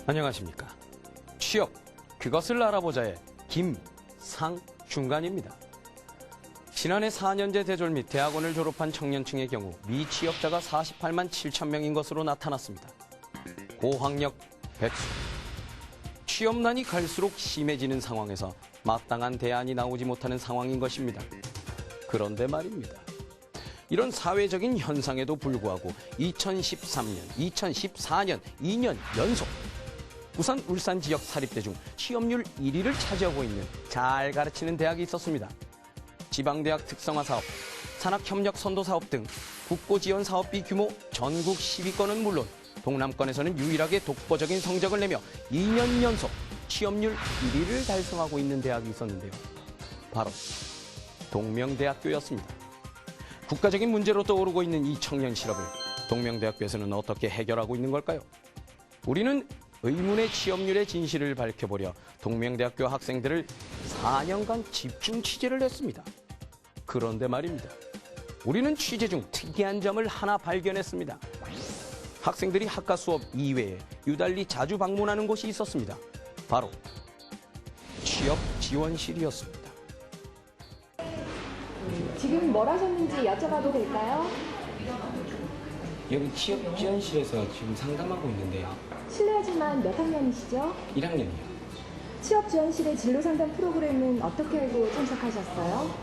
안녕하십니까. 취업, 그것을 알아보자의 김상중간입니다. 지난해 4년제 대졸 및 대학원을 졸업한 청년층의 경우 미취업자가 48만 7천 명인 것으로 나타났습니다. 고학력 백수. 취업난이 갈수록 심해지는 상황에서 마땅한 대안이 나오지 못하는 상황인 것입니다. 그런데 말입니다. 이런 사회적인 현상에도 불구하고 2013년, 2014년 2년 연속 부산, 울산 지역 사립대 중 취업률 1위를 차지하고 있는 잘 가르치는 대학이 있었습니다. 지방대학 특성화 사업, 산학협력 선도 사업 등 국고 지원 사업비 규모 전국 10위권은 물론 동남권에서는 유일하게 독보적인 성적을 내며 2년 연속 취업률 1위를 달성하고 있는 대학이 있었는데요. 바로 동명대학교였습니다. 국가적인 문제로 떠오르고 있는 이 청년 실업을 동명대학교에서는 어떻게 해결하고 있는 걸까요? 우리는 의문의 취업률의 진실을 밝혀보려 동명대학교 학생들을 4년간 집중 취재를 했습니다. 그런데 말입니다. 우리는 취재 중 특이한 점을 하나 발견했습니다. 학생들이 학과 수업 이외에 유달리 자주 방문하는 곳이 있었습니다. 바로 취업 지원실이었습니다. 지금 뭘 하셨는지 여쭤봐도 될까요? 여기 취업 지원실에서 지금 상담하고 있는데요. 실례하지만 몇 학년이시죠? 1학년이요. 취업 지원실의 진로 상담 프로그램은 어떻게 알고 참석하셨어요?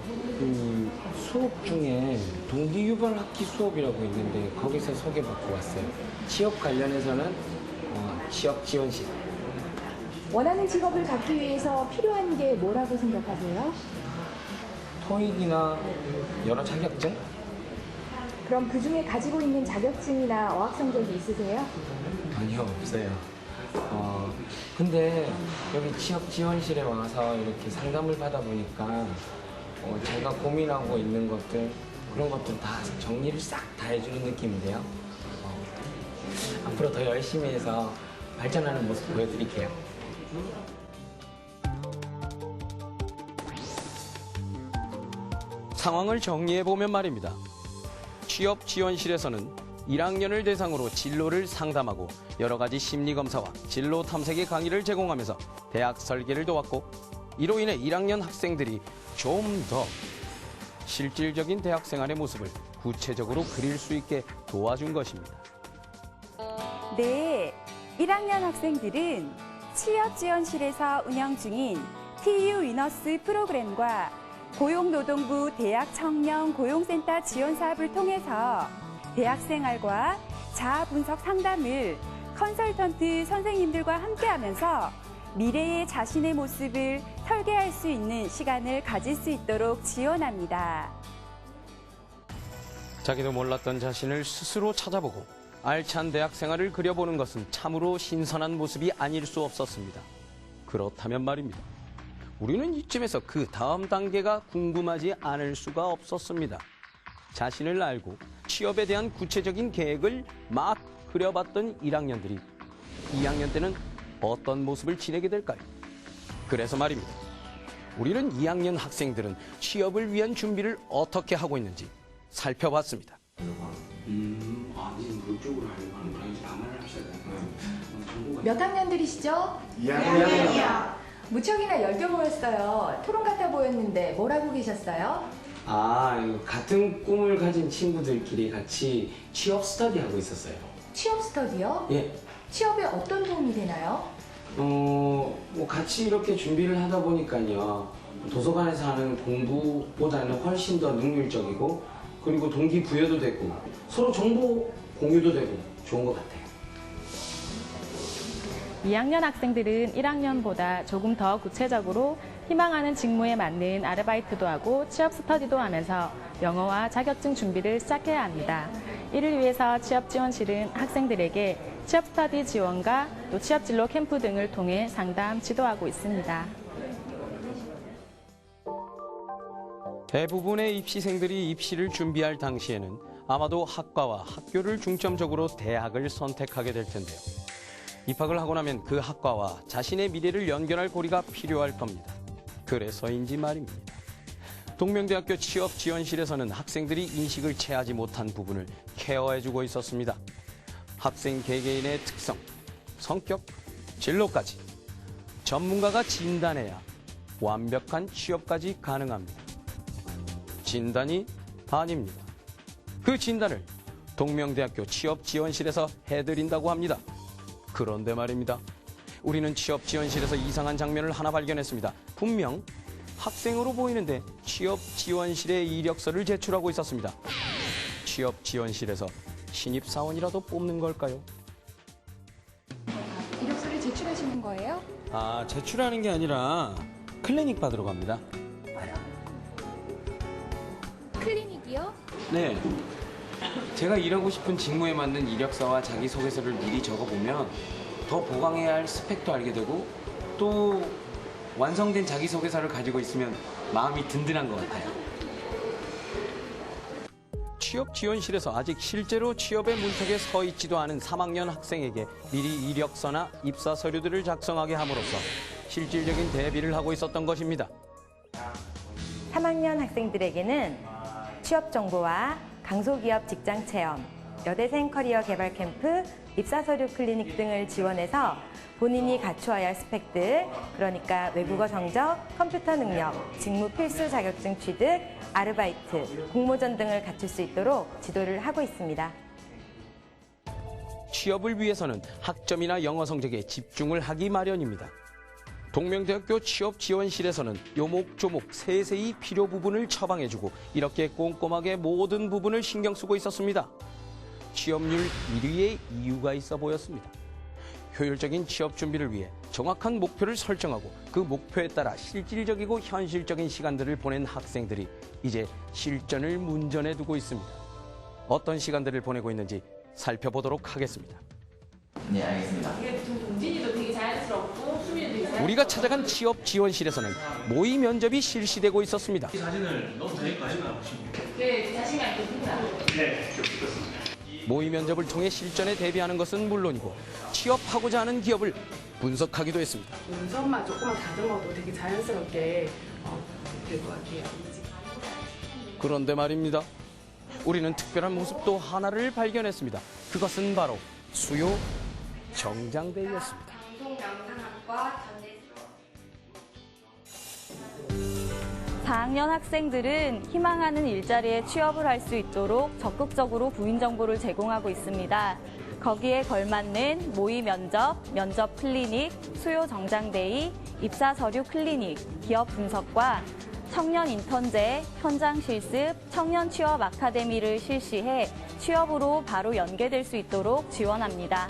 수업 중에 동기 유발 학기 수업이라고 있는데 거기서 소개받고 왔어요. 취업 관련해서는 취업 지원실. 원하는 직업을 갖기 위해서 필요한 게 뭐라고 생각하세요? 토익이나 여러 자격증? 그럼 그 중에 가지고 있는 자격증이나 어학 성적이 있으세요? 아니요, 없어요. 근데 여기 취업 지원실에 와서 이렇게 상담을 받아보니까 제가 고민하고 있는 것들, 그런 것들 다 정리를 싹 다 해주는 느낌인데요. 앞으로 더 열심히 해서 발전하는 모습 보여드릴게요. 상황을 정리해보면 말입니다. 취업 지원실에서는 1학년을 대상으로 진로를 상담하고 여러 가지 심리검사와 진로 탐색의 강의를 제공하면서 대학 설계를 도왔고, 이로 인해 1학년 학생들이 좀 더 실질적인 대학 생활의 모습을 구체적으로 그릴 수 있게 도와준 것입니다. 네, 1학년 학생들은 취업지원실에서 운영 중인 TU 위너스 프로그램과 고용노동부 대학 청년 고용센터 지원 사업을 통해서 대학생활과 자아 분석 상담을 컨설턴트 선생님들과 함께하면서 미래의 자신의 모습을 설계할 수 있는 시간을 가질 수 있도록 지원합니다. 자기도 몰랐던 자신을 스스로 찾아보고 알찬 대학 생활을 그려보는 것은 참으로 신선한 모습이 아닐 수 없었습니다. 그렇다면 말입니다. 우리는 이쯤에서 그 다음 단계가 궁금하지 않을 수가 없었습니다. 자신을 알고 취업에 대한 구체적인 계획을 막 그려봤던 1학년들이 2학년 때는 어떤 모습을 지내게 될까요? 그래서 말입니다. 우리는 2학년 학생들은 취업을 위한 준비를 어떻게 하고 있는지 살펴봤습니다. 몇 학년들이시죠? 2학년이요. 무척이나 열겨 보였어요. 토론 같아 보였는데 뭘 하고 계셨어요? 같은 꿈을 가진 친구들끼리 같이 취업 스터디 하고 있었어요. 취업 스터디요? 예. 취업에 어떤 도움이 되나요? 같이 이렇게 준비를 하다 보니까요. 도서관에서 하는 공부보다는 훨씬 더 능률적이고, 그리고 동기부여도 되고, 서로 정보 공유도 되고 좋은 것 같아요. 2학년 학생들은 1학년보다 조금 더 구체적으로 희망하는 직무에 맞는 아르바이트도 하고 취업 스터디도 하면서 영어와 자격증 준비를 시작해야 합니다. 이를 위해서 취업지원실은 학생들에게 취업 스터디 지원과 또 취업 진로 캠프 등을 통해 상담, 지도하고 있습니다. 대부분의 입시생들이 입시를 준비할 당시에는 아마도 학과와 학교를 중점적으로 대학을 선택하게 될 텐데요. 입학을 하고 나면 그 학과와 자신의 미래를 연결할 고리가 필요할 겁니다. 그래서인지 말입니다. 동명대학교 취업지원실에서는 학생들이 인식을 채하지 못한 부분을 케어해주고 있었습니다. 학생 개개인의 특성, 성격, 진로까지 전문가가 진단해야 완벽한 취업까지 가능합니다. 진단이 반입니다. 그 진단을 동명대학교 취업지원실에서 해드린다고 합니다. 그런데 말입니다. 우리는 취업지원실에서 이상한 장면을 하나 발견했습니다. 분명 학생으로 보이는데 취업지원실에 이력서를 제출하고 있었습니다. 취업지원실에서 신입사원이라도 뽑는 걸까요? 이력서를 제출하시는 거예요? 아, 제출하는 게 아니라 클리닉 받으러 갑니다. 클리닉이요? 네. 제가 일하고 싶은 직무에 맞는 이력서와 자기소개서를 미리 적어보면 더 보강해야 할 스펙도 알게 되고 또 완성된 자기소개서를 가지고 있으면 마음이 든든한 것 같아요. 취업지원실에서 아직 실제로 취업의 문턱에 서 있지도 않은 3학년 학생에게 미리 이력서나 입사 서류들을 작성하게 함으로써 실질적인 대비를 하고 있었던 것입니다. 3학년 학생들에게는 취업 정보와 강소기업 직장 체험, 여대생 커리어 개발 캠프, 입사 서류 클리닉 등을 지원해서 본인이 갖추어야 할 스펙들, 그러니까 외국어 성적, 컴퓨터 능력, 직무 필수 자격증 취득, 아르바이트, 공모전 등을 갖출 수 있도록 지도를 하고 있습니다. 취업을 위해서는 학점이나 영어 성적에 집중을 하기 마련입니다. 동명대학교 취업지원실에서는 요목조목 세세히 필요 부분을 처방해주고 이렇게 꼼꼼하게 모든 부분을 신경 쓰고 있었습니다. 취업률 1위의 이유가 있어 보였습니다. 효율적인 취업 준비를 위해 정확한 목표를 설정하고 그 목표에 따라 실질적이고 현실적인 시간들을 보낸 학생들이 이제 실전을 문전에 두고 있습니다. 어떤 시간들을 보내고 있는지 살펴보도록 하겠습니다. 네, 알겠습니다. 우리가 찾아간 취업지원실에서는 모의 면접이 실시되고 있었습니다. 모의 면접을 통해 실전에 대비하는 것은 물론이고 취업하고자 하는 기업을 분석하기도 했습니다. 문서만 조금만 다듬어도 되게 자연스럽게 될 것 같아요. 그런데 말입니다. 우리는 특별한 모습도 하나를 발견했습니다. 그것은 바로 수요 정장대회였습니다. 4학년 학생들은 희망하는 일자리에 취업을 할 수 있도록 적극적으로 부인 정보를 제공하고 있습니다. 거기에 걸맞는 모의 면접, 면접 클리닉, 수요 정장대회, 입사 서류 클리닉, 기업 분석과 청년 인턴제, 현장 실습, 청년 취업 아카데미를 실시해 취업으로 바로 연계될 수 있도록 지원합니다.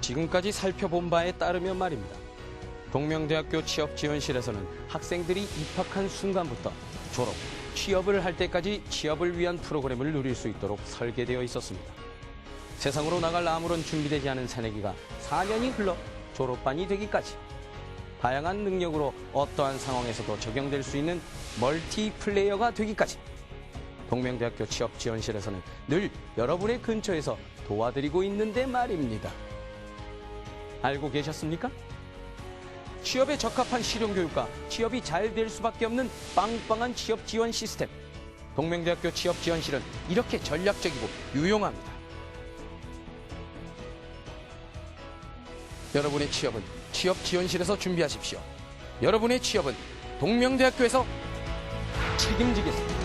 지금까지 살펴본 바에 따르면 말입니다. 동명대학교 취업지원실에서는 학생들이 입학한 순간부터 졸업, 취업을 할 때까지 취업을 위한 프로그램을 누릴 수 있도록 설계되어 있었습니다. 세상으로 나갈 아무런 준비되지 않은 새내기가 4년이 흘러 졸업반이 되기까지 다양한 능력으로 어떠한 상황에서도 적용될 수 있는 멀티플레이어가 되기까지 동명대학교 취업지원실에서는 늘 여러분의 근처에서 도와드리고 있는데 말입니다. 알고 계셨습니까? 취업에 적합한 실용교육과 취업이 잘 될 수밖에 없는 빵빵한 취업 지원 시스템. 동명대학교 취업지원실은 이렇게 전략적이고 유용합니다. 여러분의 취업은 취업지원실에서 준비하십시오. 여러분의 취업은 동명대학교에서 책임지겠습니다.